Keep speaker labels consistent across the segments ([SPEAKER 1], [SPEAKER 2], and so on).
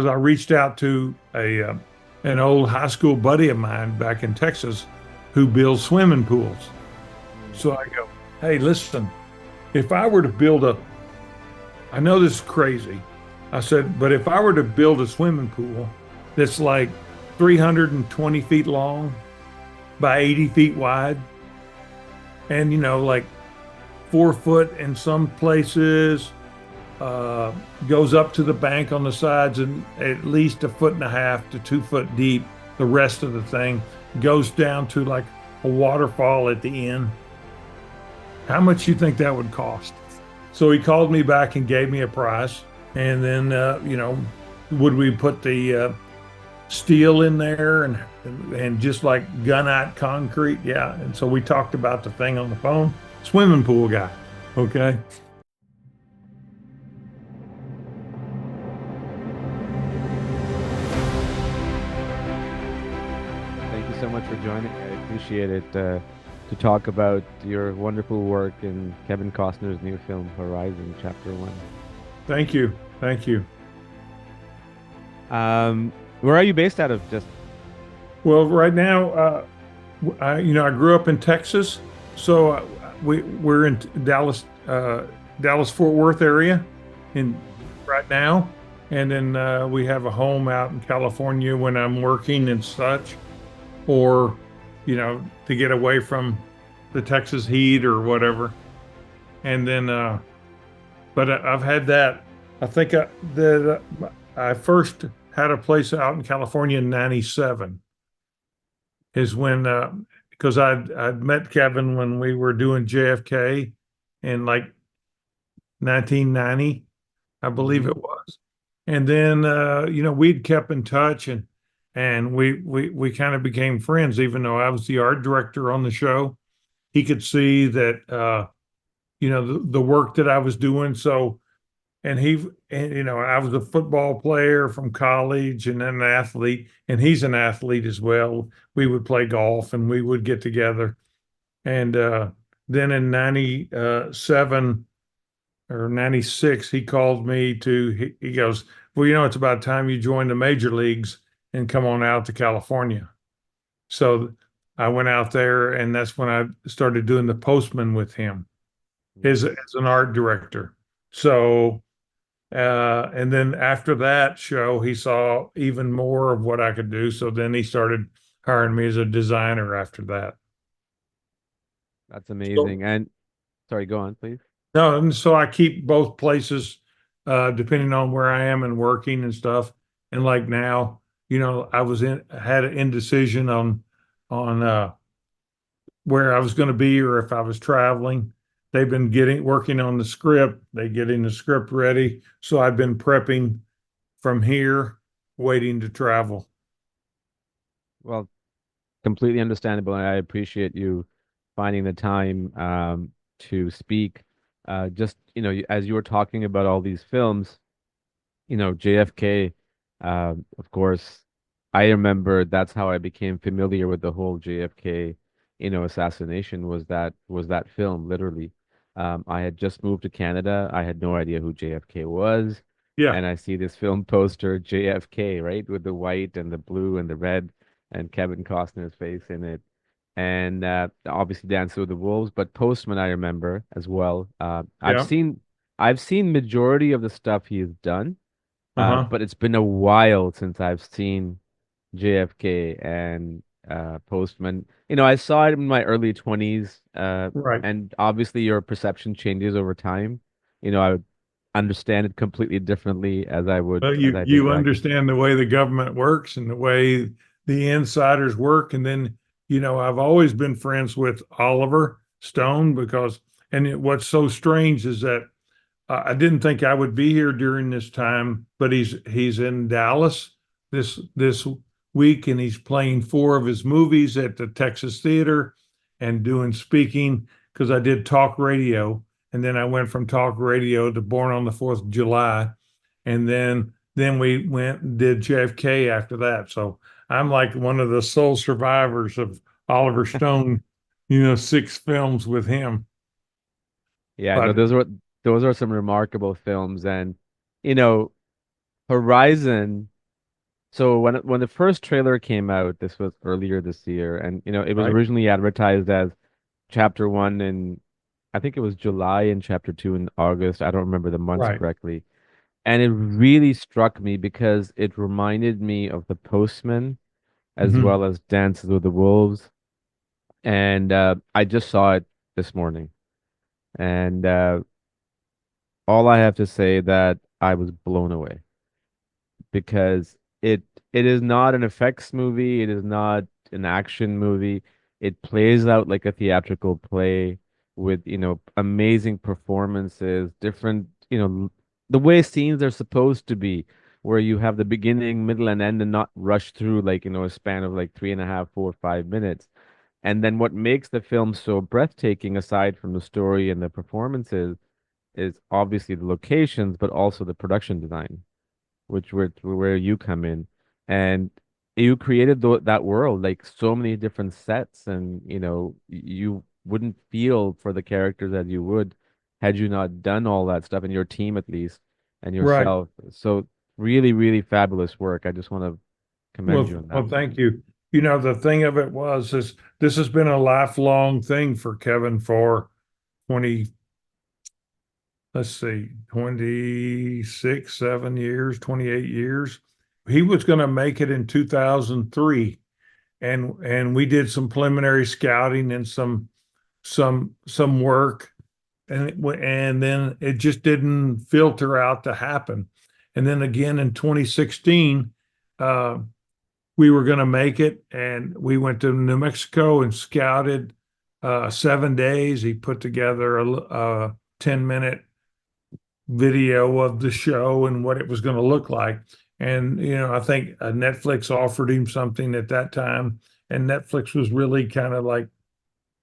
[SPEAKER 1] I reached out to a an old high school buddy of mine back in Texas who builds swimming pools.
[SPEAKER 2] Mm.
[SPEAKER 1] So I go, hey, listen, if I were to build a, I know this is crazy. I said, but if I were to build a swimming pool that's like 320 feet long by 80 feet wide, and like 4 foot in some places, uh, goes up to the bank on the sides and at least a foot and a half to 2 foot deep. The rest of the thing goes down to like a waterfall at the end. How much you think that would cost? So he called me back and gave me a price. And then, would we put the steel in there and just like gunite concrete? Yeah. And so we talked about the thing on the phone. Swimming pool guy. Okay.
[SPEAKER 2] Thank you so much for joining. I appreciate it to talk about your wonderful work in Kevin Costner's new film Horizon, Chapter One.
[SPEAKER 1] Thank you. Thank you.
[SPEAKER 2] Where are you based out of? Just
[SPEAKER 1] Well, right now, I grew up in Texas, so we're in Dallas, Dallas Fort Worth area, in right now, and then we have a home out in California when I'm working and such, or to get away from the Texas heat or whatever. And then, but I've had that. I think that I first had a place out in California in '97 is when because I'd met Kevin when we were doing JFK in like 1990, I believe
[SPEAKER 2] Mhm.
[SPEAKER 1] it was. And then we'd kept in touch and we kind of became friends, even though I was the art director on the show. He could see that the work that I was doing. So and I was a football player from college and then an athlete, and he's an athlete as well. We would play golf and we would get together. And then in '97 or '96, he called me he goes, well, it's about time you join the major leagues and come on out to California. So I went out there, and that's when I started doing the Postman with him as an art director. So and then after that show, he saw even more of what I could do. So then he started hiring me as a designer after that.
[SPEAKER 2] That's
[SPEAKER 1] So
[SPEAKER 2] amazing. And sorry, go on, please.
[SPEAKER 1] no, and so I keep both places, depending on where I am and working and stuff. And like now, I had an indecision on where I was going to be or if I was traveling. They've been working on the script. They getting the script ready. So I've been prepping from here, waiting to travel.
[SPEAKER 2] Well, completely understandable, and I appreciate you finding the time to speak. Just, as you were talking about all these films, JFK, of course, I remember that's how I became familiar with the whole JFK, assassination was that film, literally. I had just moved to Canada. I had no idea who JFK was.
[SPEAKER 1] Yeah,
[SPEAKER 2] And I see this film poster, JFK, right, with the white and the blue and the red and Kevin Costner's face in it. And obviously Dance with the Wolves, but Postman I remember as well. I've
[SPEAKER 1] yeah,
[SPEAKER 2] seen majority of the stuff he's done.
[SPEAKER 1] uh-huh,
[SPEAKER 2] But it's been a while since I've seen JFK and Postman. I saw it in my early 20s,
[SPEAKER 1] right.
[SPEAKER 2] and obviously your perception changes over time. I would understand it completely differently
[SPEAKER 1] Well,
[SPEAKER 2] as
[SPEAKER 1] you
[SPEAKER 2] I did
[SPEAKER 1] you
[SPEAKER 2] back.
[SPEAKER 1] understand the way the government works and the way the insiders work, and then I've always been friends with Oliver Stone what's so strange is that I didn't think I would be here during this time, but he's in Dallas this week, and he's playing four of his movies at the Texas Theater and doing speaking because I did talk radio, and then I went from talk radio to Born on the Fourth of July, and then we went and did JFK after that. So I'm like one of the sole survivors of Oliver Stone, six films with him.
[SPEAKER 2] Yeah, no,
[SPEAKER 1] But
[SPEAKER 2] those are some remarkable films, and you know, Horizon. So when the first trailer came out, this was earlier this year, and it was
[SPEAKER 1] Right.
[SPEAKER 2] originally advertised as chapter one in I think it was July and chapter two in August. I don't remember the months
[SPEAKER 1] Right.
[SPEAKER 2] correctly. And it really struck me because it reminded me of the Postman as
[SPEAKER 1] Hmm.
[SPEAKER 2] well as Dances with the Wolves. And I just saw it this morning. And all I have to say that I was blown away because it is not an effects movie, it is not an action movie. It plays out like a theatrical play with, amazing performances, different, the way scenes are supposed to be, where you have the beginning, middle, and end and not rush through like, a span of like 3.5, 4, 5 minutes. And then what makes the film so breathtaking, aside from the story and the performances, is obviously the locations, but also the production design, which where you come in, and you created that world, like so many different sets, and you wouldn't feel for the characters as you would had you not done all that stuff, and your team at least, and
[SPEAKER 1] Right.
[SPEAKER 2] yourself. So really, really fabulous work. I just want to commend you on that.
[SPEAKER 1] Well, thank you. The thing of it was is this has been a lifelong thing for Kevin for 20, let's see, 26, 7 years, 28 years. He was going to make it in 2003. And we did some preliminary scouting and some work, and then it just didn't filter out to happen. And then again in 2016, uh, we were going to make it, and we went to New Mexico and scouted 7 days. He put together a 10-minute video of the show and what it was going to look like. And, I think Netflix offered him something at that time, and Netflix was really kind of like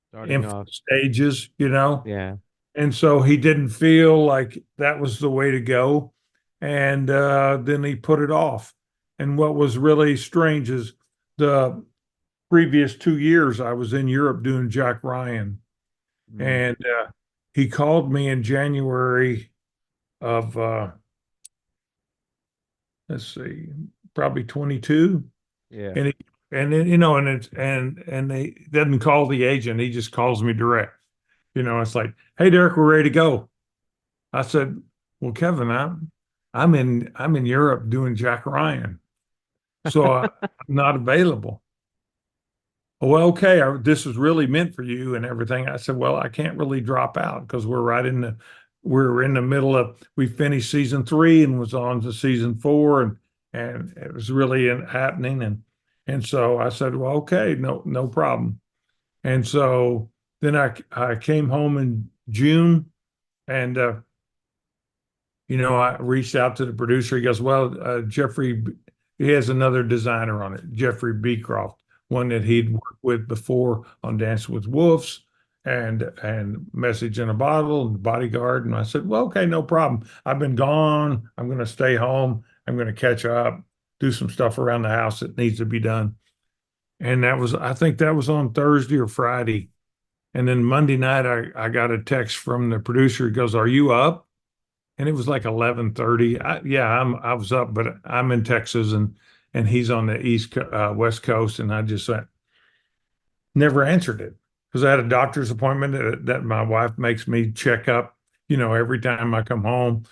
[SPEAKER 2] Starting
[SPEAKER 1] infant
[SPEAKER 2] off.
[SPEAKER 1] stages.
[SPEAKER 2] Yeah.
[SPEAKER 1] And so he didn't feel like that was the way to go. And then he put it off. And what was really strange is the previous 2 years I was in Europe doing Jack Ryan.
[SPEAKER 2] Mm.
[SPEAKER 1] And he called me in January of, let's see, probably 22.
[SPEAKER 2] Yeah.
[SPEAKER 1] And he, and then, and it's, and they doesn't call the agent. He just calls me direct. It's like, hey, Derek, we're ready to go. I said, well, Kevin, I'm in Europe doing Jack Ryan, so I'm not available. Well, okay, this was really meant for you and everything. I said, well, I can't really drop out because we're in the middle of, we finished season three and was on to season four, and it was really happening. And so I said, well, okay, no problem. And so then I came home in June, and I reached out to the producer. He goes, well, Jeffrey, he has another designer on it, Jeffrey Beecroft, one that he'd worked with before on Dance with Wolves and Message in a Bottle and Bodyguard. And I said, well, okay, no problem. I've been gone. I'm going to stay home. I'm going to catch up, do some stuff around the house that needs to be done. And I think that was on Thursday or Friday. And then Monday night, I got a text from the producer. He goes, are you up? And it was like 11:30. Yeah, I was up, but I'm in Texas, and he's on the West Coast, and I just never answered it because I had a doctor's appointment that my wife makes me check up, every time I come home,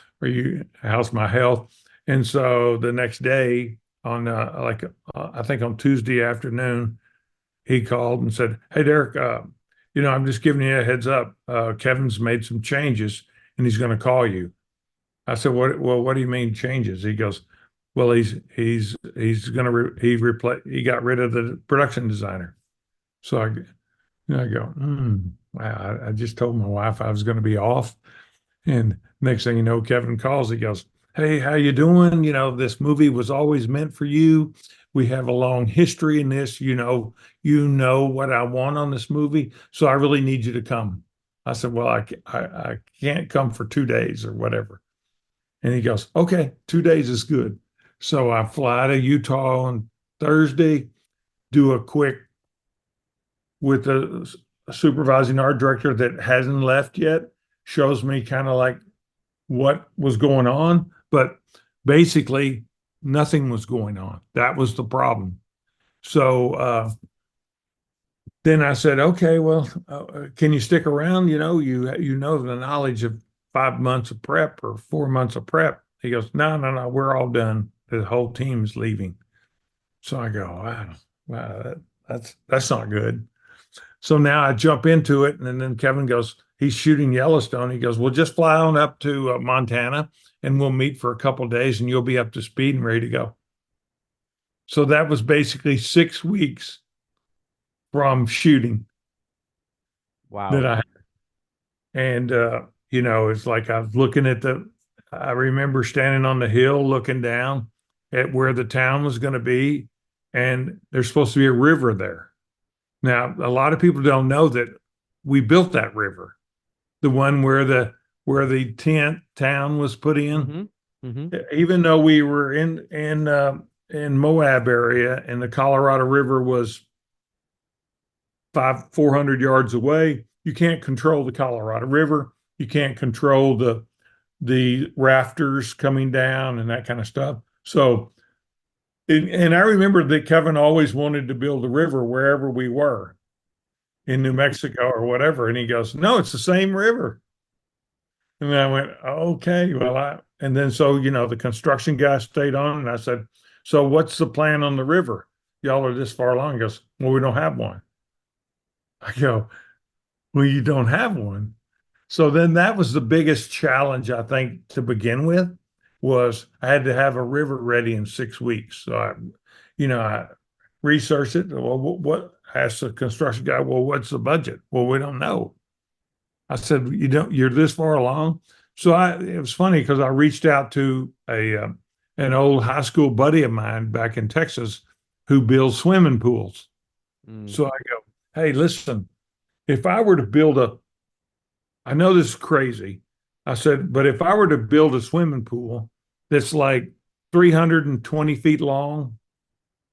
[SPEAKER 1] how's my health. And so the next day on I think on Tuesday afternoon, he called and said, "Hey, Derek, I'm just giving you a heads up. Kevin's made some changes, and he's going to call you." I said, what do you mean changes? He goes, well, he's gonna he got rid of the production designer. So I go, wow, I just told my wife I was gonna be off. And next thing you know, Kevin calls, he goes, hey, how you doing? This movie was always meant for you. We have a long history in this, you know what I want on this movie. So I really need you to come. I said, well, I can't come for 2 days or whatever. And he goes, okay, 2 days is good. So I fly to Utah on Thursday, do a quick with the supervising art director that hasn't left yet, shows me kind of like what was going on. But basically, Nothing was going on. That was the problem. So then I said, okay, well, can you stick around? You know the knowledge of 5 months of prep or 4 months of prep. He goes, no, no, no, we're all done. The whole team's leaving. So I go, wow, wow, that's not good. So now I jump into it, and then Kevin goes, he's shooting Yellowstone. He goes, well, just fly on up to Montana, and we'll meet for a couple of days, and you'll be up to speed and ready to go. So that was basically 6 weeks from shooting that
[SPEAKER 2] Wow.
[SPEAKER 1] I and it's like I was looking at I remember standing on the hill looking down at where the town was going to be, and there's supposed to be a river there. Now, a lot of people don't know that we built that river, the one where the tent town was put in.
[SPEAKER 2] Mm-hmm. Mm-hmm.
[SPEAKER 1] Even though we were in Moab area and the Colorado River was 400 yards away, you can't control the Colorado River. You can't control the rafters coming down and that kind of stuff. So, and I remember that Kevin always wanted to build a river wherever we were in New Mexico or whatever. And he goes, no, it's the same river. And I went, okay, well, and then so, the construction guy stayed on, and I said, so what's the plan on the river? Y'all are this far along. He goes, well, we don't have one. I go, well, you don't have one. So then that was the biggest challenge, I think, to begin with, was I had to have a river ready in 6 weeks. So I researched it. Well, what asked the construction guy, well, what's the budget? Well, we don't know. I said, you're this far along. So it was funny because I reached out to an old high school buddy of mine back in Texas who builds swimming pools.
[SPEAKER 2] Mm.
[SPEAKER 1] So I go, hey, listen, if I were to build I know this is crazy. I said, but if I were to build a swimming pool that's like 320 feet long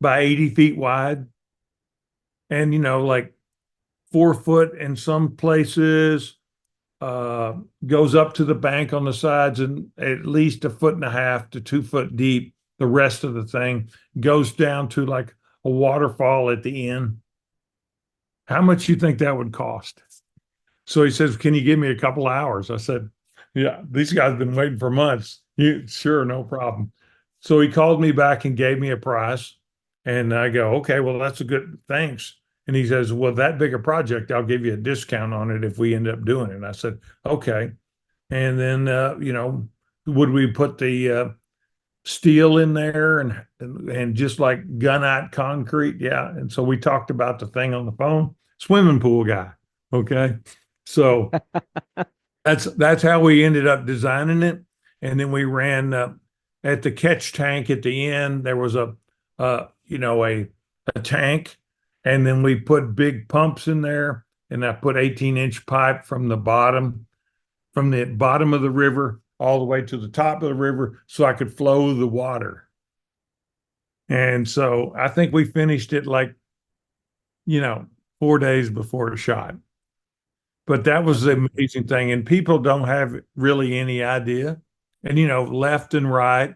[SPEAKER 1] by 80 feet wide, and like 4 foot in some places, goes up to the bank on the sides and at least 1.5 to 2 foot deep. The rest of the thing goes down to like a waterfall at the end. How much you think that would cost? So he says, can you give me a couple hours? I said, yeah, these guys have been waiting for months. Sure, no problem. So he called me back and gave me a price. And I go, okay, well, that's a good, thanks. And he says, well, that bigger project, I'll give you a discount on it if we end up doing it. And I said, okay. And then, would we put the steel in there and just like gunite concrete? Yeah. And so we talked about the thing on the phone, swimming pool guy. Okay. So that's how we ended up designing it. And then we ran at the catch tank at the end. There was a tank, and then we put big pumps in there, and I put 18-inch pipe from the bottom of the river all the way to the top of the river, so I could flow the water. And so I think we finished it like 4 days before the shot. But that was the amazing thing. And people don't have really any idea. And, left and right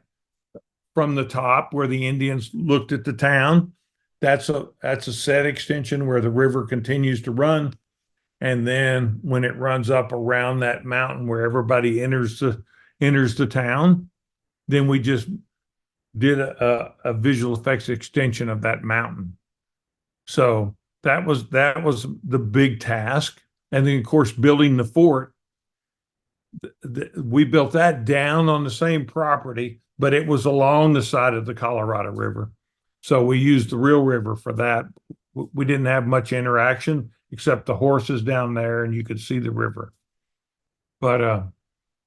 [SPEAKER 1] from the top where the Indians looked at the town, that's a set extension where the river continues to run. And then when it runs up around that mountain where everybody enters the town, then we just did a visual effects extension of that mountain. So that was the big task. And then, of course, building the fort, we built that down on the same property, but it was along the side of the Colorado River. So we used the real river for that. We didn't have much interaction except the horses down there, and you could see the river. But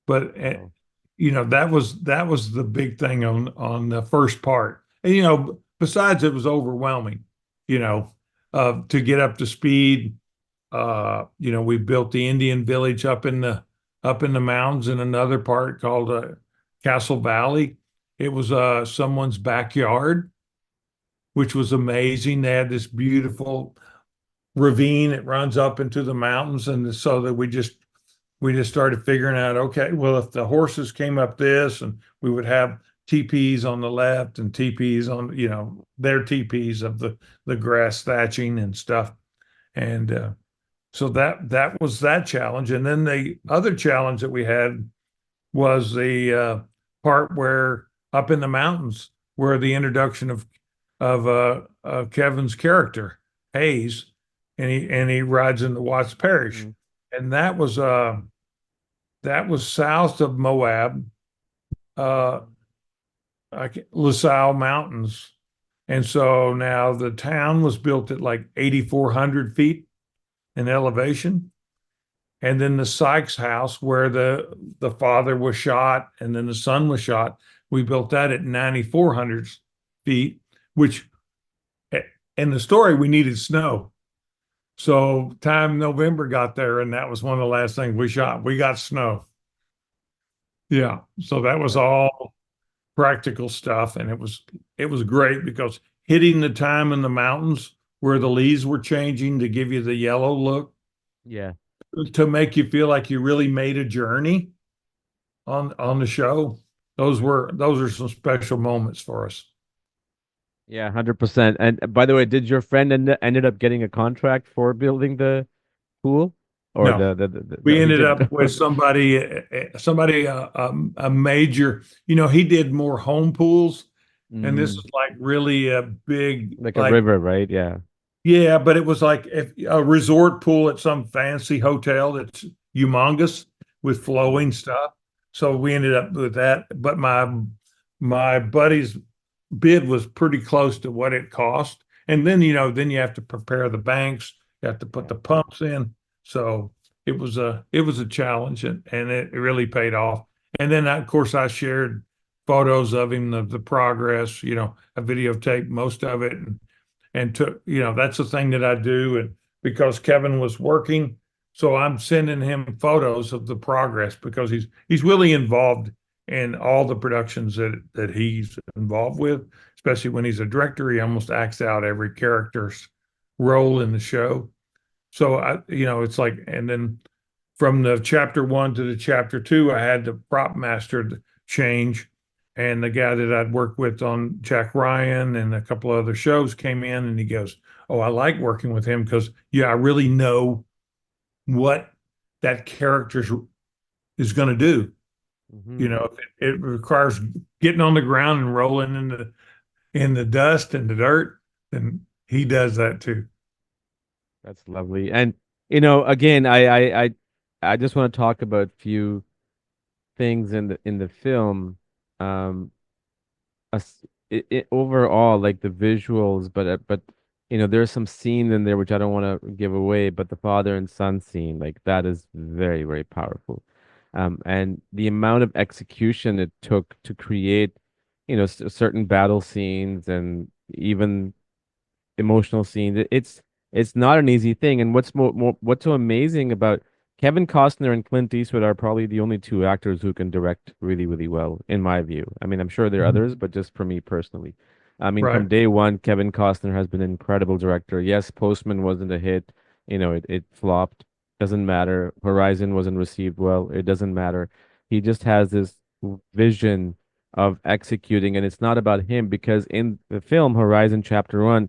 [SPEAKER 1] that was the big thing on the first part. And besides, it was overwhelming. To get up to speed. We built the Indian village up in the mountains in another part called Castle Valley. It was someone's backyard, which was amazing. They had this beautiful ravine that runs up into the mountains, and so that we just started figuring out, okay, well, if the horses came up this, and we would have teepees on the left and teepees on, their teepees of the grass thatching and stuff. And so that was that challenge. And then the other challenge that we had was the part where up in the mountains, where the introduction of Kevin's character Hayes, and he rides into Watts Parish,
[SPEAKER 2] Mhm.
[SPEAKER 1] and that was south of Moab, uh, LaSalle Mountains, and so now the town was built at like 8,400 feet in elevation. And then the Sykes house where the father was shot and then the son was shot, we built that at 9,400 feet, which in the story we needed snow. So time November got there, and that was one of the last things we shot. We got snow. Yeah. So that was
[SPEAKER 2] Right.
[SPEAKER 1] all practical stuff. And it was great because hitting the time in the mountains where the leaves were changing to give you the yellow look,
[SPEAKER 2] Yeah.
[SPEAKER 1] to make you feel like you really made a journey on the show. Those are some special moments for us.
[SPEAKER 2] Yeah, 100%. And by the way, did your friend ended up getting a contract for building the pool, or
[SPEAKER 1] No,
[SPEAKER 2] no,
[SPEAKER 1] we
[SPEAKER 2] he
[SPEAKER 1] ended
[SPEAKER 2] didn't.
[SPEAKER 1] up with somebody a major. He did more home pools, and this
[SPEAKER 2] Mm,
[SPEAKER 1] is like really a big,
[SPEAKER 2] like a
[SPEAKER 1] like,
[SPEAKER 2] river, right? Yeah.
[SPEAKER 1] yeah, but it was like a resort pool at some fancy hotel that's humongous with
[SPEAKER 2] Mm.
[SPEAKER 1] flowing stuff. So we ended up with that. But my buddy's bid was pretty close to what it cost. And then you have to prepare the banks, you have to put
[SPEAKER 2] Yeah.
[SPEAKER 1] the pumps in. So it was a challenge, and it really paid off. And then of course I shared photos of him, the progress, I videotaped most of it, and took, that's the thing that I do. And because Kevin was working, so I'm sending him photos of the progress because he's really involved in all the productions that he's involved with, especially when he's a director. He almost acts out every character's role in the show. So it's like, and then from the chapter one to the chapter two, I had the prop master change. And the guy that I'd worked with on Jack Ryan and a couple of other shows came in, and he goes, "Oh, I like working with him because, yeah, I really know what that character is going to do.
[SPEAKER 2] Hmm.
[SPEAKER 1] If it requires getting on the ground and rolling in the dust and the dirt, then he does that too."
[SPEAKER 2] That's lovely. And again, I just want to talk about a few things in the film. Um, overall, like the visuals, but there's some scene in there which I don't want to give away, but the father and son scene, like that is very, very powerful. And the amount of execution it took to create, certain battle scenes and even emotional scenes. It's not an easy thing. And what's so amazing about Kevin Costner and Clint Eastwood are probably the only two actors who can direct really, really well, in my view. I mean, I'm sure there are
[SPEAKER 1] Mhm.
[SPEAKER 2] others, but just for me personally. I mean, from
[SPEAKER 1] Right.
[SPEAKER 2] day one, Kevin Costner has been an incredible director. Yes, Postman wasn't a hit. It flopped. Doesn't matter. Horizon wasn't received well. It doesn't matter. He just has this vision of executing, and it's not about him because in the film Horizon Chapter One,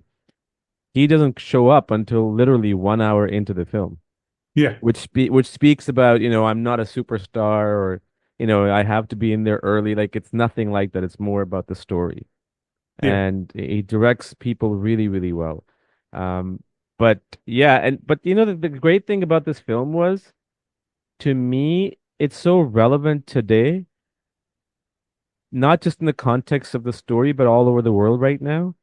[SPEAKER 2] he doesn't show up until literally 1 hour into the film,
[SPEAKER 1] Yeah.
[SPEAKER 2] which speaks about, I'm not a superstar, or, I have to be in there early. Like it's nothing like that. It's more about the story.
[SPEAKER 1] Yeah.
[SPEAKER 2] And he directs people really, really well. Um, but yeah, but the great thing about this film was, to me, it's so relevant today, not just in the context of the story, but all over the world right now.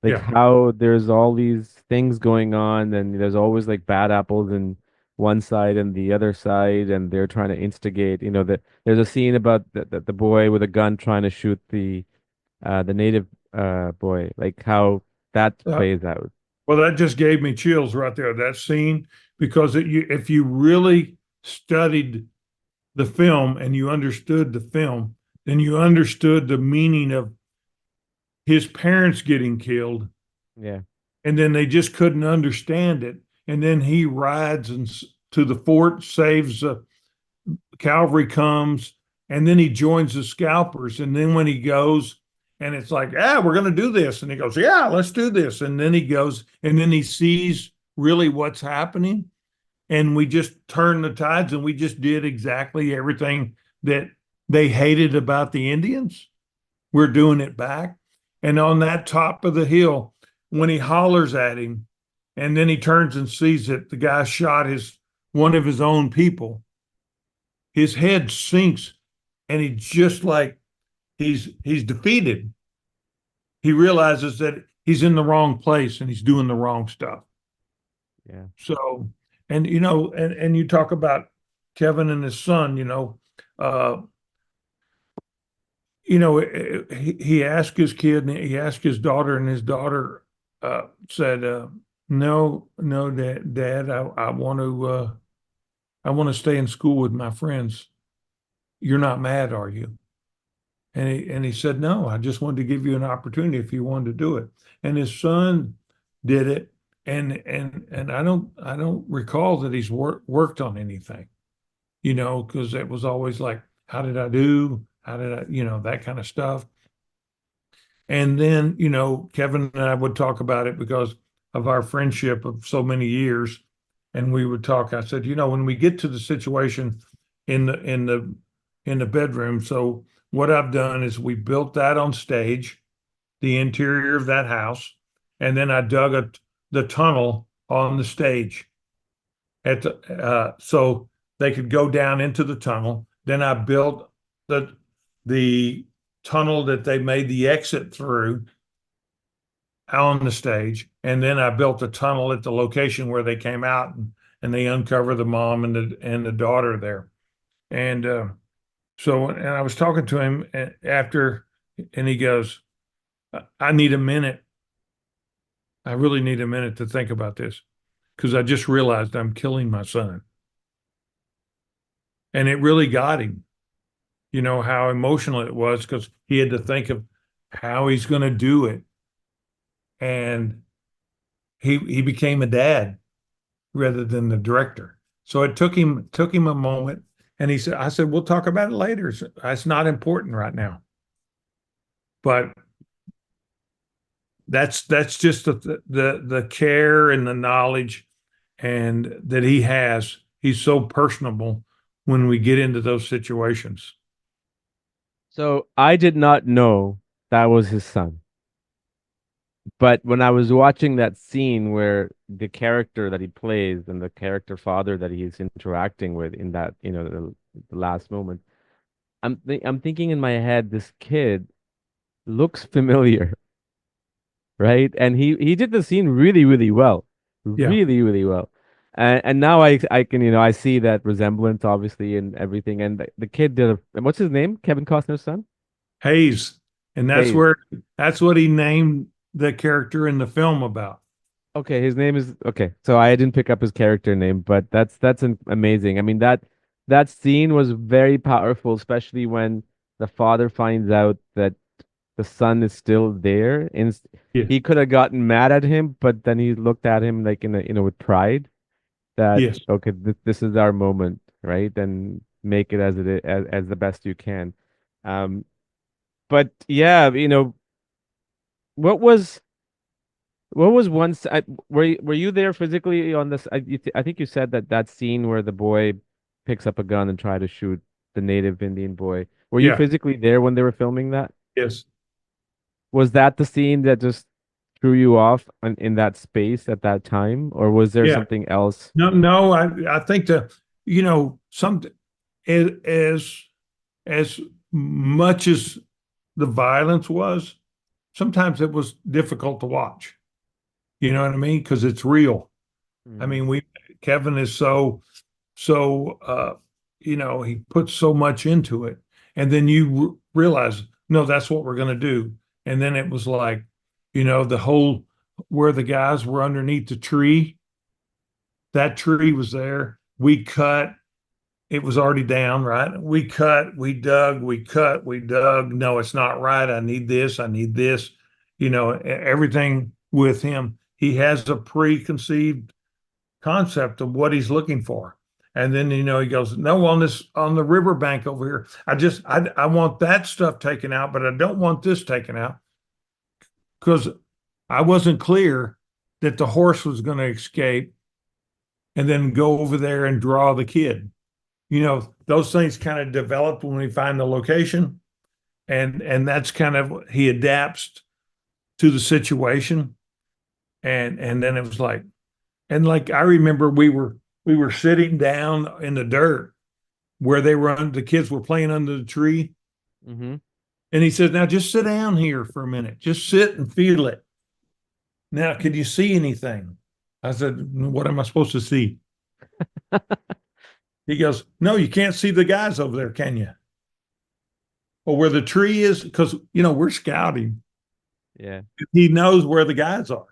[SPEAKER 2] Like
[SPEAKER 1] Yeah.
[SPEAKER 2] how there's all these things going on, and there's always like bad apples in one side and the other side, and they're trying to instigate. That there's a scene about the boy with a gun trying to shoot the native boy, like how that
[SPEAKER 1] Uh,
[SPEAKER 2] plays out.
[SPEAKER 1] Well, that just gave me chills right there, that scene, because if you really studied the film and you understood the film, then you understood the meaning of his parents getting killed,
[SPEAKER 2] Yeah.
[SPEAKER 1] and then they just couldn't understand it. And then he rides to the fort, saves, cavalry comes, and then he joins the scalpers. And then when he goes, and it's like, we're going to do this. And he goes, yeah, let's do this. And then he goes, and then he sees really what's happening. And we just turned the tides and we just did exactly everything that they hated about the Indians. We're doing it back. And on that top of the hill, when he hollers at him, and then he turns and sees that the guy shot one of his own people, his head sinks, and he just like he's defeated. He realizes that he's in the wrong place and he's doing the wrong stuff.
[SPEAKER 2] Yeah.
[SPEAKER 1] So, and and you talk about Kevin and his son, uh, he asked his kid and he asked his daughter, and his daughter said, "No, no, Dad, I want to stay in school with my friends. You're not mad, are you?" And he said, "No, I just wanted to give you an opportunity if you wanted to do it." And his son did it, and I don't recall that he's worked on anything, because it was always like, how did I do? How did I, that kind of stuff. And then, Kevin and I would talk about it because of our friendship of so many years. And we would talk. I said, when we get to the situation in the bedroom, so what I've done is we built that on stage, the interior of that house, and then I dug the tunnel on the stage so they could go down into the tunnel. Then I built the tunnel that they made the exit through on the stage, and then I built a tunnel at the location where they came out, and they uncover the mom and the daughter there. And and I was talking to him after, and he goes, "I need a minute. I really need a minute to think about this because I just realized I'm killing my son." And it really got him, how emotional it was because he had to think of how he's going to do it. And he became a dad rather than the director. So it took him a moment. And I said, we'll talk about it later. It's not important right now. But that's just the care and the knowledge and that he has. He's so personable when we get into those situations.
[SPEAKER 2] So I did not know that was his son. But when I was watching that scene where the character that he plays and the character father that he's interacting with in that, the last moment, I'm thinking in my head, this kid looks familiar, right? And he did the scene really, really well,
[SPEAKER 1] Yeah.
[SPEAKER 2] really, really well. And now I can, I see that resemblance obviously in everything. And the kid did what's his name? Kevin Costner's son?
[SPEAKER 1] Hayes. And
[SPEAKER 2] Hayes.
[SPEAKER 1] that's what he named the character in the film about.
[SPEAKER 2] Okay, his name is okay. So I didn't pick up his character name, but amazing. I mean that scene was very powerful, especially when the father finds out that the son is still there. And
[SPEAKER 1] Yes.
[SPEAKER 2] he could have gotten mad at him, but then he looked at him like with pride that
[SPEAKER 1] Yes.
[SPEAKER 2] okay, this is our moment, right? And make it as it is, as the best you can. Um, but yeah, what was once were you there physically on this? I think you said that scene where the boy picks up a gun and try to shoot the native Indian boy. Were you
[SPEAKER 1] Yeah.
[SPEAKER 2] physically there when they were filming that?
[SPEAKER 1] Yes.
[SPEAKER 2] Was that the scene that just threw you off in that space at that time, or was there
[SPEAKER 1] Yeah.
[SPEAKER 2] something else?
[SPEAKER 1] No, no, I think some as as much as the violence was, sometimes it was difficult to watch. You know what I mean? Because it's real. I
[SPEAKER 2] Mm.
[SPEAKER 1] mean, Kevin is so he puts so much into it. And then you realize, no, that's what we're going to do. And then it was like, the whole where the guys were underneath the tree, that tree was there. We cut, it was already down, right? We cut, we dug, we cut, we dug. No, it's not right. I need this. I need this. Everything with him. He has a preconceived concept of what he's looking for. And then, he goes, no, on the riverbank over here. I want that stuff taken out, but I don't want this taken out because I wasn't clear that the horse was going to escape and then go over there and draw the kid. Those things kind of develop when we find the location, and that's kind of he adapts to the situation, and then it was like, and like I remember we were sitting down in the dirt where the kids were playing under the tree,
[SPEAKER 2] Mm-hmm.
[SPEAKER 1] and he said, "Now just sit down here for a minute, just sit and feel it. Now, can you see anything?" I said, "What am I supposed to see?" He goes, "No, you can't see the guys over there, can you? Or where the tree is, because we're scouting.
[SPEAKER 2] Yeah.
[SPEAKER 1] He knows where the guys are."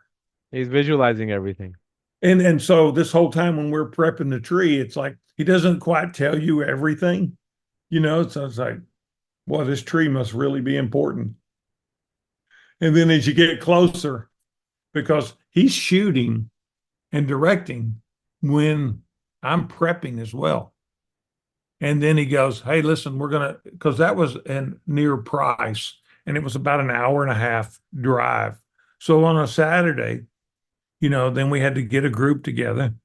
[SPEAKER 2] He's visualizing everything.
[SPEAKER 1] And so this whole time when we're prepping the tree, it's like he doesn't quite tell you everything, So it's like, boy, this tree must really be important. And then as you get closer, because he's shooting and directing when I'm prepping as well. And then he goes, "Hey, listen, because that was in near Price, and it was about an hour and a half drive. So on a Saturday, then we had to get a group together,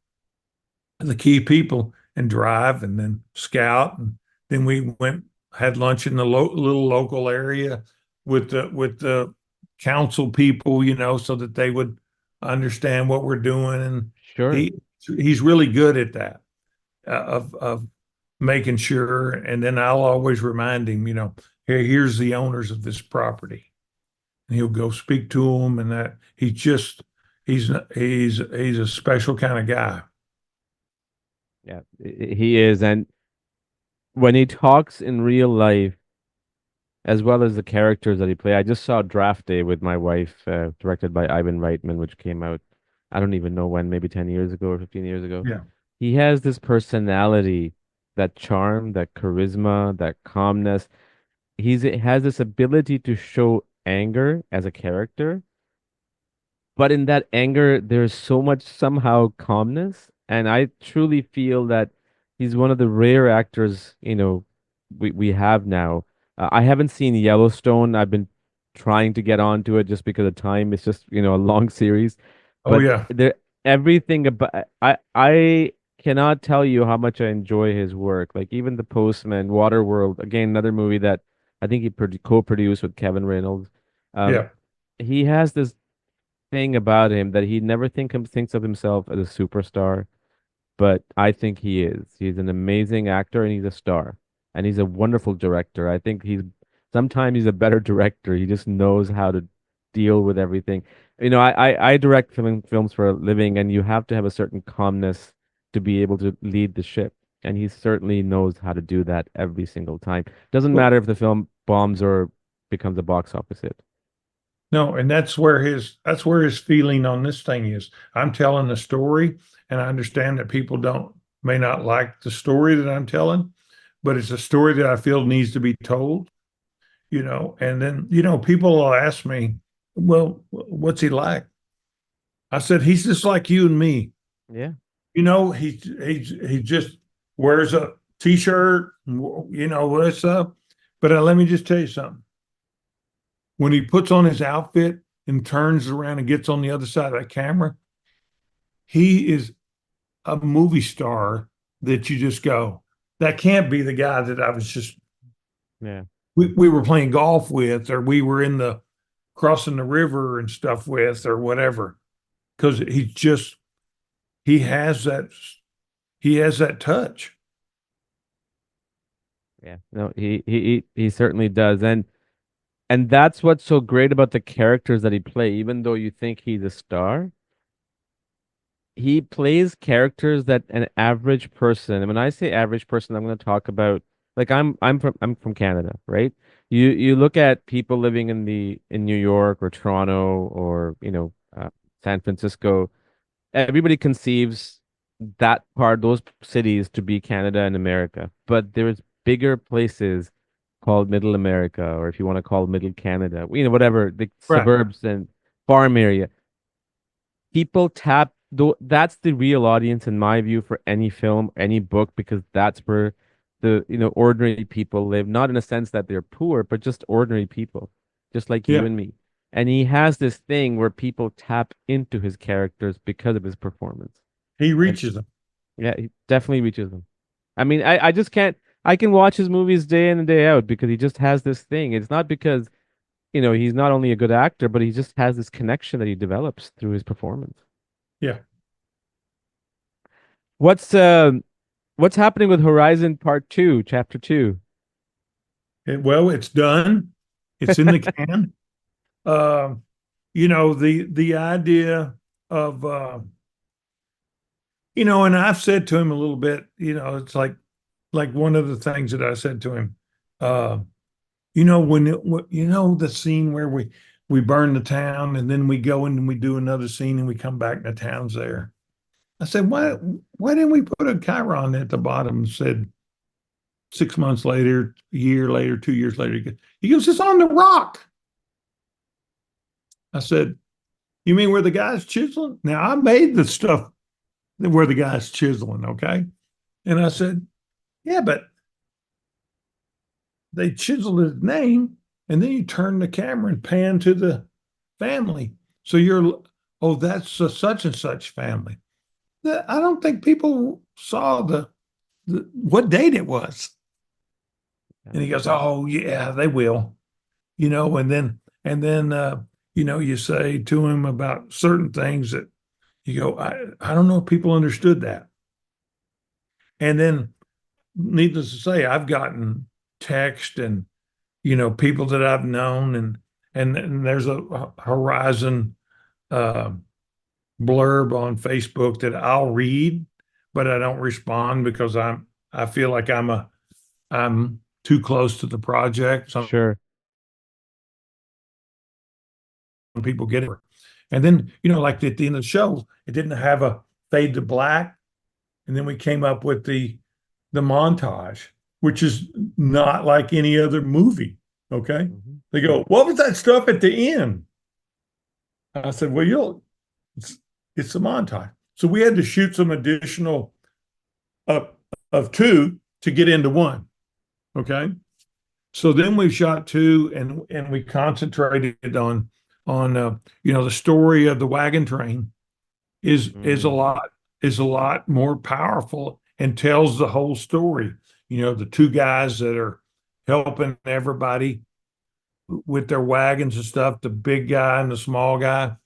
[SPEAKER 1] the key people, and drive and then scout. And then we went, had lunch in the little local area with the council people, so that they would understand what we're doing. And
[SPEAKER 2] Sure.
[SPEAKER 1] he's really good at that, of making sure. And then I'll always remind him, "Hey, here's the owners of this property." And he'll go speak to them, and that he's a special kind of guy.
[SPEAKER 2] Yeah, he is. And when he talks in real life, as well as the characters that he play, I just saw Draft Day with my wife, directed by Ivan Reitman, which came out, I don't even know when, maybe 10 years ago or 15 years ago.
[SPEAKER 1] Yeah.
[SPEAKER 2] He has this personality, that charm, that charisma, that calmness. He has this ability to show anger as a character, but in that anger, there's so much somehow calmness. And I truly feel that he's one of the rare actors, we have now. I haven't seen Yellowstone. I've been trying to get onto it just because of time. It's just, a long series.
[SPEAKER 1] Oh
[SPEAKER 2] But
[SPEAKER 1] yeah.
[SPEAKER 2] there everything about I cannot tell you how much I enjoy his work. Like even The Postman, Waterworld, again, another movie that I think he co-produced with Kevin Reynolds. Um,
[SPEAKER 1] Yeah.
[SPEAKER 2] he has this thing about him that he never thinks of himself as a superstar, but I think he is. He's an amazing actor and he's a star. And he's a wonderful director. I think sometimes he's a better director. He just knows how to deal with everything. I direct films for a living, and you have to have a certain calmness to be able to lead the ship. And he certainly knows how to do that every single time. Doesn't
[SPEAKER 1] Well,
[SPEAKER 2] matter if the film bombs or becomes a box office hit.
[SPEAKER 1] no, and that's where his feeling on this thing is. I'm telling the story, and I understand that people don't may not like the story that I'm telling, but it's a story that I feel needs to be told. And then, people will ask me, "Well, what's he like?" I said, "He's just like you and me.
[SPEAKER 2] Yeah.
[SPEAKER 1] He just wears a t-shirt, what's up. But let me just tell you something. When he puts on his outfit and turns around and gets on the other side of that camera, he is a movie star that you just go, that can't be the guy that I was just
[SPEAKER 2] Yeah.
[SPEAKER 1] we were playing golf with, or we were in the crossing the river and stuff with, or whatever." Because he has that he has that touch.
[SPEAKER 2] Yeah. No, he certainly does. And that's what's so great about the characters that he play. Even though you think he's a star, he plays characters that an average person, and when I say average person, I'm going to talk about, like, I'm from Canada, right? You look at people living in New York or Toronto or San Francisco. Everybody conceives those cities to be Canada and America, but there's bigger places called Middle America, or if you want to call Middle Canada, whatever, the
[SPEAKER 1] Right.
[SPEAKER 2] suburbs and farm area. People tap though that's the real audience in my view for any film, any book, because that's where the, ordinary people live, not in a sense that they're poor, but just ordinary people, just like you
[SPEAKER 1] Yeah,
[SPEAKER 2] and me. And he has this thing where people tap into his characters because of his performance.
[SPEAKER 1] he
[SPEAKER 2] And
[SPEAKER 1] reaches them.
[SPEAKER 2] yeah, he definitely reaches them. I mean, I just can't, I can watch his movies day in and day out because he just has this thing. It's not because, he's not only a good actor, but he just has this connection that he develops through his performance.
[SPEAKER 1] Yeah.
[SPEAKER 2] What's uh what's happening with Horizon Part 2, Chapter 2?
[SPEAKER 1] Well, it's done. It's in the can. Uh, the idea of and I've said to him a little bit, it's like one of the things that I said to him, uh, the scene where we burn the town and then we go in and we do another scene and we come back and the town's there. I said, why didn't we put a chyron at the bottom and said 6 months later, a year later, 2 years later? He goes, it's on the rock. I said, you mean where the guy's chiseling? Now I made the stuff where the guy's chiseling, okay? And I said, yeah, but they chiseled his name and then you turn the camera and pan to the family. So oh, that's a such and such family. I don't think people saw the what date it was.
[SPEAKER 2] Yeah.
[SPEAKER 1] And he goes, oh yeah, they will, and then you say to him about certain things that you go, I don't know if people understood that. And then needless to say, I've gotten text and people that I've known and there's a Horizon uh, blurb on Facebook that I'll read, but I don't respond because I feel like I'm too close to the project. Some
[SPEAKER 2] Sure.
[SPEAKER 1] people get it. And then, like at the end of the show, it didn't have a fade to black. And then we came up with the montage, which is not like any other movie. Okay.
[SPEAKER 2] Hmm.
[SPEAKER 1] They go, what was that stuff at the end? I said, well, it's, it's a montage. So we had to shoot some additional of, of two to get into one. Okay. So then we shot two and we concentrated on the story of the wagon train is a
[SPEAKER 2] Mm.
[SPEAKER 1] lot is a lot more powerful and tells the whole story. The two guys that are helping everybody with their wagons and stuff, the big guy and the small guy,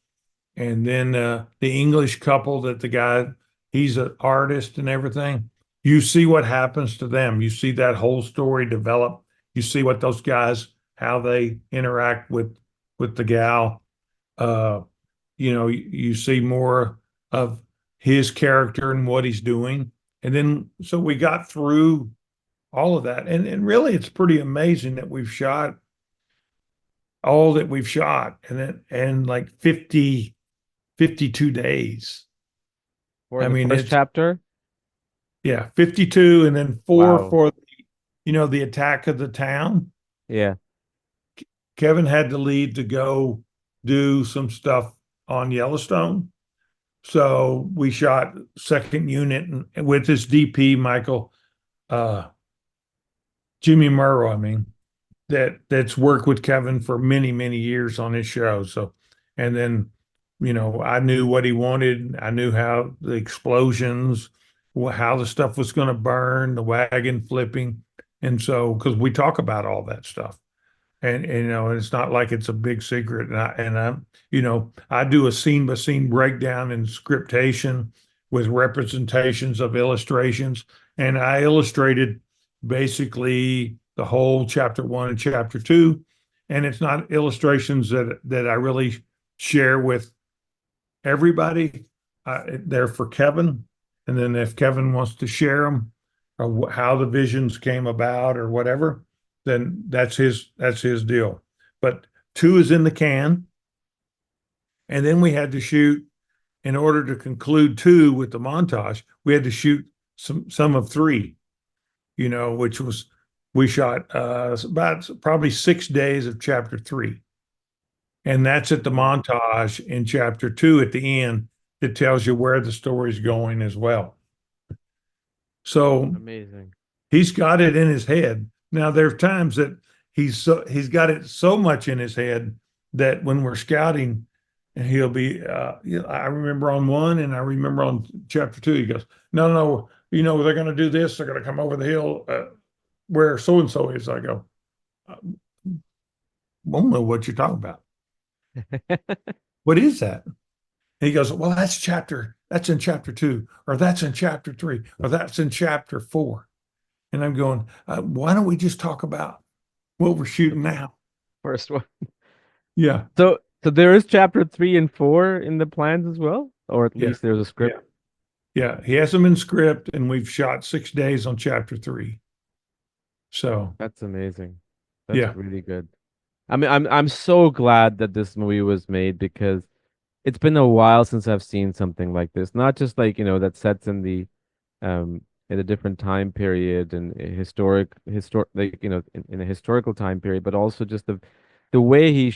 [SPEAKER 1] and then the English couple that the guy, he's an artist and everything. You see what happens to them. You see that whole story develop. You see what those guys, how they interact with the gal. Uh, you see more of his character and what he's doing. And then so we got through all of that. And really it's pretty amazing that we've shot all that we've shot and like 52 days.
[SPEAKER 2] For
[SPEAKER 1] I
[SPEAKER 2] the
[SPEAKER 1] mean,
[SPEAKER 2] first
[SPEAKER 1] it's
[SPEAKER 2] chapter?
[SPEAKER 1] yeah, 52 and then four
[SPEAKER 2] Wow.
[SPEAKER 1] for the attack of the town.
[SPEAKER 2] Yeah.
[SPEAKER 1] Kevin had to leave to go do some stuff on Yellowstone. So we shot second unit and with his DP, Michael, uh, Jimmy Murrow, I mean, that's worked with Kevin for many, many years on his show. So, and then, I knew what he wanted. I knew how the explosions, how the stuff was going to burn, the wagon flipping. And so, because we talk about all that stuff. And it's not like it's a big secret. I do a scene by scene breakdown and scriptation with representations of illustrations, and I illustrated basically the whole chapter one and chapter two, and it's not illustrations that I really share with everybody. They're for Kevin, and then if Kevin wants to share them or how the visions came about or whatever, then that's his deal. But two is in the can, and then we had to shoot in order to conclude two with the montage. We had to shoot some of three, which was we shot about probably 6 days of chapter three, and that's at the
[SPEAKER 2] Mm.
[SPEAKER 1] montage in chapter two at the end it tells you where the story's going as well. So
[SPEAKER 2] Amazing.
[SPEAKER 1] he's got it in his head. Now there's times that he's got it so much in his head that when we're scouting, and he'll be I remember on one and I remember on chapter two, he goes, no, no, they're going to do this. They're going to come over the hill where so and so is. I go, I don't know what you're talking about. What is that? And he goes, well, that's in chapter two, or that's in chapter three, or that's in chapter four. And I'm going, why don't we just talk about what we're
[SPEAKER 2] The
[SPEAKER 1] shooting now?
[SPEAKER 2] first one.
[SPEAKER 1] Yeah,
[SPEAKER 2] So there is chapter 3 and 4 in the plans as well, or at
[SPEAKER 1] yeah,
[SPEAKER 2] least there's a
[SPEAKER 1] yeah,
[SPEAKER 2] script.
[SPEAKER 1] yeah. He has them in script, and we've shot 6 days on chapter three. So,
[SPEAKER 2] That's amazing. That's
[SPEAKER 1] yeah,
[SPEAKER 2] really good. I mean, I'm so glad that this movie was made because it's been a while since I've seen something like this. Not just like, that sets um in a different time period and a historic like, in a historical time period, but also just the way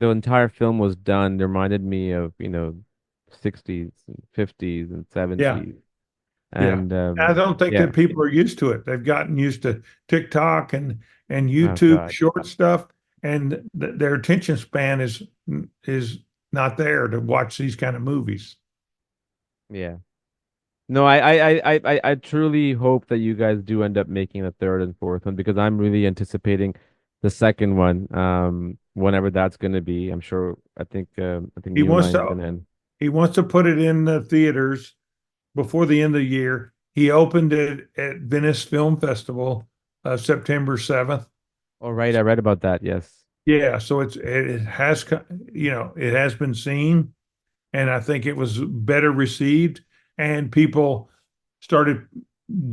[SPEAKER 2] the entire film was done reminded me of, 60s and 50s and
[SPEAKER 1] yeah,
[SPEAKER 2] 70s.
[SPEAKER 1] yeah.
[SPEAKER 2] And
[SPEAKER 1] I don't think
[SPEAKER 2] yeah.
[SPEAKER 1] that people are used to it. They've gotten used to TikTok and
[SPEAKER 2] Oh
[SPEAKER 1] YouTube
[SPEAKER 2] God.
[SPEAKER 1] short stuff, and their attention span is not there to watch these kind of movies.
[SPEAKER 2] Yeah. No, I truly hope that you guys do end up making the third and fourth one because I'm really anticipating the second one. Whenever that's going to be, I'm sure. I think
[SPEAKER 1] He
[SPEAKER 2] New
[SPEAKER 1] wants
[SPEAKER 2] Line's
[SPEAKER 1] to
[SPEAKER 2] going to end.
[SPEAKER 1] he wants to put it in the theaters before the end of the year. He opened it at Venice Film Festival, September 7th.
[SPEAKER 2] Oh, right, I read about that. Yes.
[SPEAKER 1] Yeah, so it has it has been seen, and I think it was better received, and people started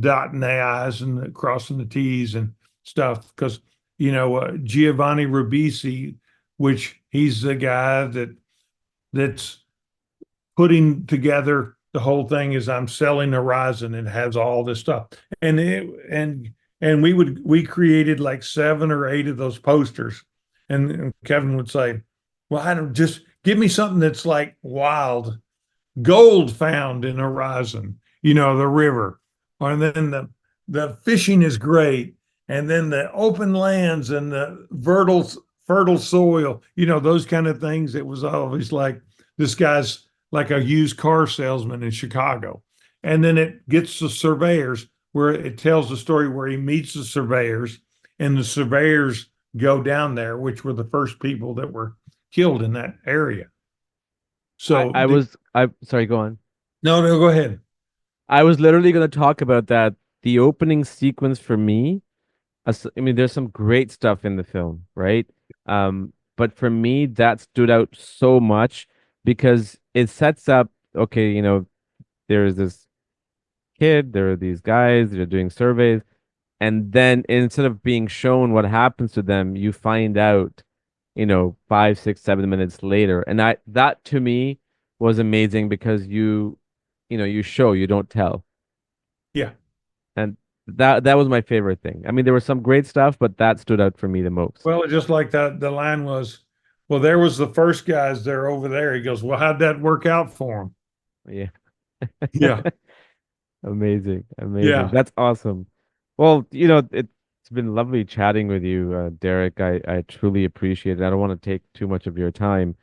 [SPEAKER 1] dotting the I's and crossing the T's and stuff because Giovanni Ribisi, which he's the guy that's putting together the whole thing is I'm selling Horizon and has all this stuff. And we created like 7 or 8 of those posters. And Kevin would say, well, I don't just give me something that's like wild gold found in Horizon, the river. And then the fishing is great. And then the open lands and the fertile soil, those kind of things. It was always like this guy's like a used car salesman in Chicago. And then it gets to surveyors where it tells the story where he meets the surveyors and the surveyors go down there, which were the first people that were killed in that area.
[SPEAKER 2] I
[SPEAKER 1] So
[SPEAKER 2] I was I sorry, go on.
[SPEAKER 1] no, no, go ahead.
[SPEAKER 2] I was literally going to talk about that. The opening sequence for me, I mean, there's some great stuff in the film, right? But for me, that stood out so much because it sets up, okay, there's this kid, there are these guys, they're doing surveys, and then instead of being shown what happens to them, you find out, 5, 6, 7 minutes later. And that to me was amazing because you show, you don't tell.
[SPEAKER 1] Yeah.
[SPEAKER 2] And that was my favorite thing. I mean, there was some great stuff, but that stood out for me the most.
[SPEAKER 1] Well, just like that, the line was, well, there was the first guys there over there. He goes, well, how'd that work out for him?
[SPEAKER 2] Yeah.
[SPEAKER 1] Yeah.
[SPEAKER 2] Amazing. Amazing.
[SPEAKER 1] Yeah.
[SPEAKER 2] That's awesome. Well, it's been lovely chatting with you, Derek. I truly appreciate it. I don't want to take too much of your time.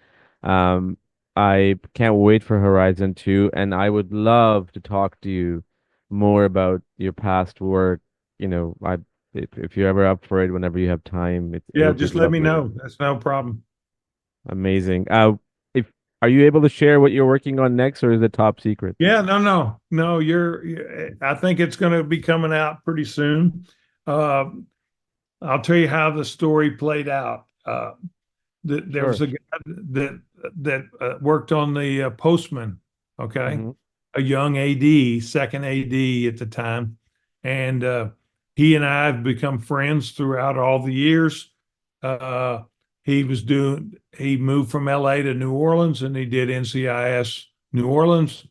[SPEAKER 2] Um, I can't wait for Horizon 2, and I would love to talk to you more about your past work. If you're ever up for it, whenever you have time,
[SPEAKER 1] Yeah.
[SPEAKER 2] it'll be
[SPEAKER 1] Just let me
[SPEAKER 2] lovely.
[SPEAKER 1] know. That's no problem.
[SPEAKER 2] Amazing. If Are you able to share what you're working on next, or is it top secret?
[SPEAKER 1] Yeah. No, no, no. I think it's going to be coming out pretty soon. Uh, I'll tell you how the story played out. There was
[SPEAKER 2] Sure.
[SPEAKER 1] a guy that worked on the Postman, okay,
[SPEAKER 2] Hmm.
[SPEAKER 1] a young AD, second AD at the time, and he and I have become friends throughout all the years. Uh, he moved from LA to New Orleans, and he did NCIS New Orleans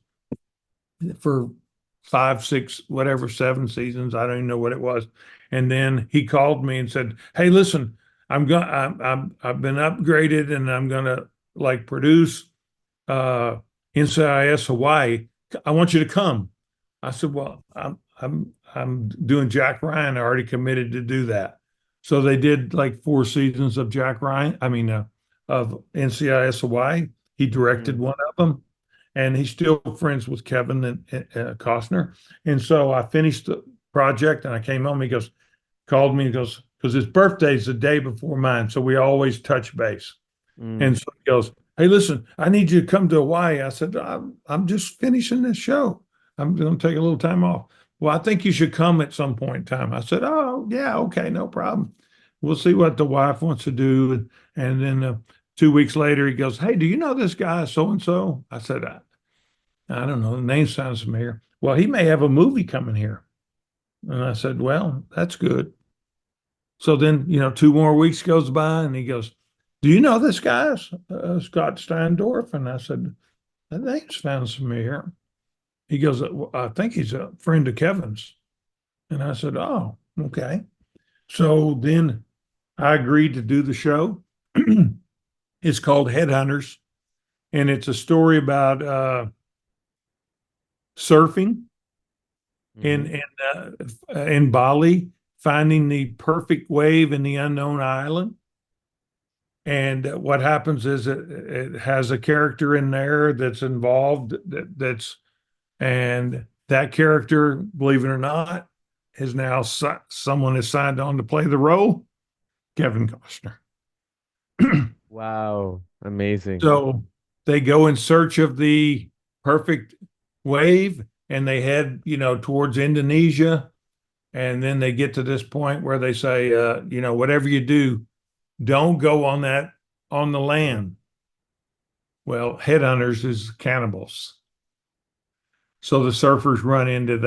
[SPEAKER 1] for 5, 6, whatever, 7 seasons. I don't even know what it was. And then he called me and said, "Hey, listen, I've been upgraded, and I'm gonna like produce. NCIS Hawaii. I want you to come. I said, well, I'm doing Jack Ryan. I already committed to do that. So they did like 4 seasons of Jack Ryan. I mean, of NCIS Hawaii. He directed
[SPEAKER 2] Mm.
[SPEAKER 1] one of them, and he's still friends with Kevin and Costner. And so I finished the project, and I came home. He goes, called me. He goes, because his birthday's the day before mine, so we always touch base.
[SPEAKER 2] Mm.
[SPEAKER 1] And so he goes, hey, listen, I need you to come to Hawaii. I said, I'm just finishing this show. I'm going to take a little time off. Well, I think you should come at some point in time. I said, oh, yeah, okay, no problem. We'll see what the wife wants to do. And then 2 weeks later, he goes, hey, do you know this guy, so and so? I said, I don't know. The name sounds familiar. Well, he may have a movie coming here. And I said, well, that's good. So then, 2 more weeks goes by and he goes, do you know this guy, Scott Steindorf? And I said, that name sounds familiar. He goes, well, I think he's a friend of Kevin's. And I said, oh, okay. So then I agreed to do the show. It's called Headhunters, and it's a story about surfing in
[SPEAKER 2] Hmm.
[SPEAKER 1] in in Bali, finding the perfect wave in the unknown island. And what happens is it has a character in there that's involved that's and that character, believe it or not, is now someone has signed on to play the role, Kevin Costner.
[SPEAKER 2] Wow, amazing.
[SPEAKER 1] So they go in search of the perfect wave and they head, towards Indonesia. And then they get to this point where they say, whatever you do, don't go on the land. Well, headhunters is cannibals. So the surfers run into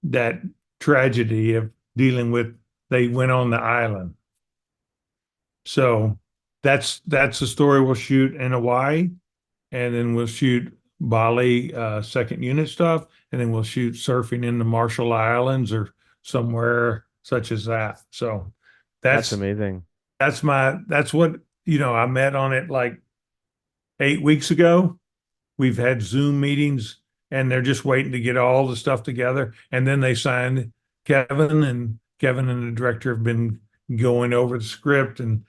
[SPEAKER 1] that tragedy of dealing with they went on the island. So that's the story we'll shoot in Hawaii, and then we'll shoot Bali second unit stuff, and then we'll shoot surfing in the Marshall Islands or somewhere such as that. So
[SPEAKER 2] That's
[SPEAKER 1] that's
[SPEAKER 2] amazing.
[SPEAKER 1] that's what I met on it like 8 weeks ago. We've had Zoom meetings and they're just waiting to get all the stuff together. And then they signed Kevin and the director have been going over the script and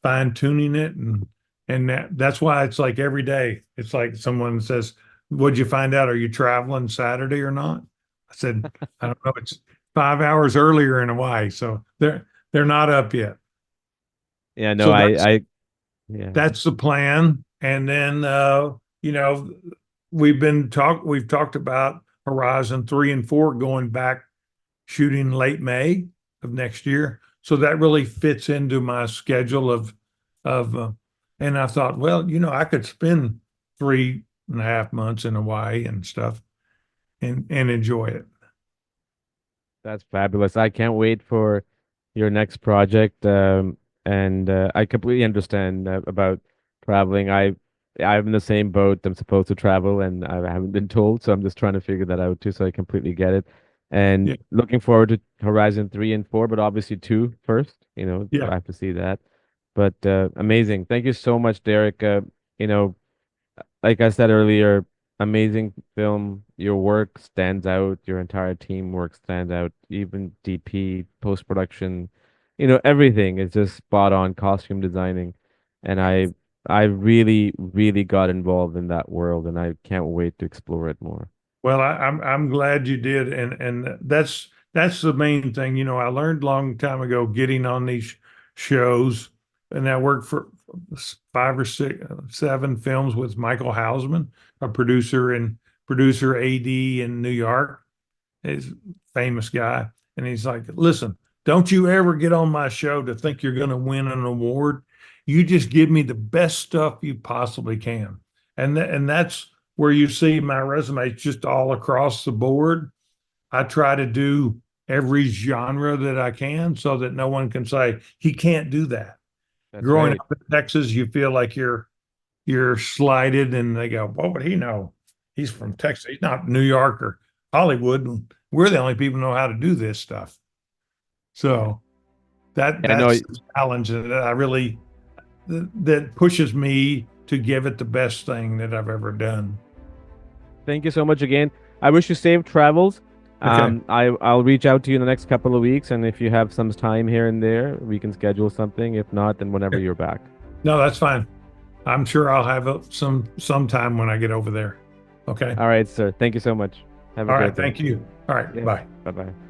[SPEAKER 1] fine tuning it. And that's why it's like every day, it's like someone says, what'd you find out? Are you traveling Saturday or not? I said, I don't know. It's 5 hours earlier in Hawaii. So they're not up yet.
[SPEAKER 2] Yeah, no,
[SPEAKER 1] So that's
[SPEAKER 2] yeah.
[SPEAKER 1] that's the plan. And then you know, we've talked about Horizon 3 and 4 going back shooting late May of next year. So that really fits into my schedule of and I thought, well, I could spend 3.5 months in Hawaii and stuff and enjoy it.
[SPEAKER 2] That's fabulous. I can't wait for your next project. And I completely understand about traveling. I'm in the same boat. I'm supposed to travel and I haven't been told, so I'm just trying to figure that out too. So I completely get it. And
[SPEAKER 1] Yeah.
[SPEAKER 2] looking forward to Horizon 3 and 4, but obviously 2 first. I
[SPEAKER 1] Yeah.
[SPEAKER 2] have to see that. But amazing. Thank you so much, Derek. You know, like I said earlier, amazing film. Your work stands out. Your entire team work stands out. Even DP, post production, everything is just spot on. Costume designing, and I really, really got involved in that world, and I can't wait to explore it more.
[SPEAKER 1] Well, I'm glad you did, and that's the main thing. I learned a long time ago getting on these shows, and I worked for 5 or 6, 7 films with Michael Hausman, a producer AD in New York. He's a famous guy, and he's like, "Listen, don't you ever get on my show to think you're going to win an award. You just give me the best stuff you possibly can." And that's where you see my resume just all across the board. I try to do every genre that I can so that no one can say he can't do that.
[SPEAKER 2] That's
[SPEAKER 1] Growing
[SPEAKER 2] right.
[SPEAKER 1] up in Texas, you feel like you're slighted, and they go, "What would he know? He's from Texas. He's not New York or Hollywood. And we're the only people who know how to do this stuff."
[SPEAKER 2] Yeah.
[SPEAKER 1] So
[SPEAKER 2] Yeah, no,
[SPEAKER 1] that's the challenge that I really that pushes me to give it the best thing that I've ever done.
[SPEAKER 2] Thank you so much again. I wish you safe travels.
[SPEAKER 1] Okay.
[SPEAKER 2] I'll reach out to you in the next couple of weeks, and if you have some time here and there, we can schedule something. If not, then whenever you're back.
[SPEAKER 1] No, that's fine. I'm sure I'll have some time when I get over there. Okay.
[SPEAKER 2] All right, sir. Thank you so much. Have a
[SPEAKER 1] All
[SPEAKER 2] great
[SPEAKER 1] right.
[SPEAKER 2] day.
[SPEAKER 1] Thank you. All right.
[SPEAKER 2] Yeah.
[SPEAKER 1] Bye.
[SPEAKER 2] Bye bye.